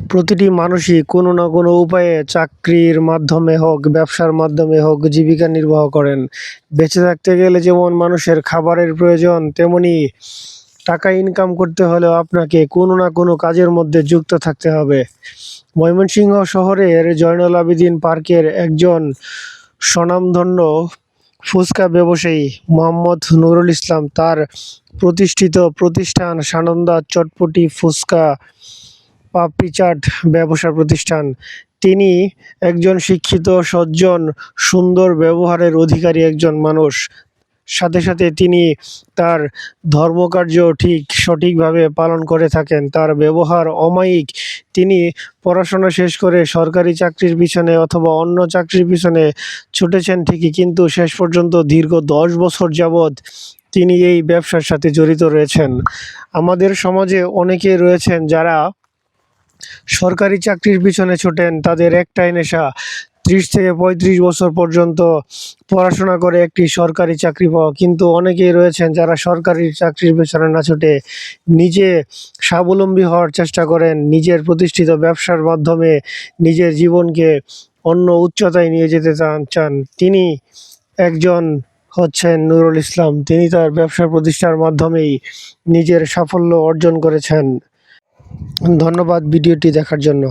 প্রতিটি মানুষই কোনো না কোনো উপায়ে চাকরির মাধ্যমে হোক, ব্যবসার মাধ্যমে হোক জীবিকা নির্বাহ করেন। বেঁচে থাকতে গেলে যেমন মানুষের খাবারের প্রয়োজন, তেমনি টাকা ইনকাম করতে হলেও আপনাকে কোনো না কোনো কাজের মধ্যে যুক্ত থাকতে হবে। ময়মনসিংহ শহরের জয়নুল আবেদিন পার্কের একজন স্বনামধন্য ফুচকা ব্যবসায়ী মোহাম্মদ নুরুল ইসলাম তার প্রতিষ্ঠিত প্রতিষ্ঠান সানন্দা চটপটি ফুচকা পাপড়ি চাট ব্যবসা প্রতিষ্ঠান। তিনি একজন শিক্ষিত, সজ্জন, সুন্দর ব্যবহারের অধিকারী একজন মানুষ। সাথে সাথে তিনি তার ধর্মকার্য সঠিকভাবে পালন করে থাকেন। তার ব্যবহার অমায়িক। তিনি পড়াশোনা শেষ করে সরকারি চাকরির পিছনে অথবা অন্য চাকরির পিছনে ছুটেছেন ঠিকই, কিন্তু শেষ পর্যন্ত দীর্ঘ 10 বছর যাবৎ তিনি এই ব্যবসার সাথে জড়িত রয়েছেন। আমাদের সমাজে অনেকে রয়েছেন যারা সরকারি চাকরির পিছনে ছোটেন। তাদের একটাই নেশা 30 থেকে 35 বছর পর্যন্ত পড়াশোনা করে একটি সরকারি চাকরি পাওয়া। কিন্তু অনেকেই রয়েছেন যারা সরকারি চাকরির পেছনে না ছুটে নিজে স্বাবলম্বী হওয়ার চেষ্টা করেন, নিজের প্রতিষ্ঠিত ব্যবসার মাধ্যমে নিজের জীবনকে অন্য উচ্চতায় নিয়ে যেতে চান। তিনি একজন হচ্ছেন নুরুল ইসলাম। তিনি তার ব্যবসা প্রতিষ্ঠার মাধ্যমেই নিজের সাফল্য অর্জন করেছেন। ধন্যবাদ ভিডিওটি দেখার জন্য।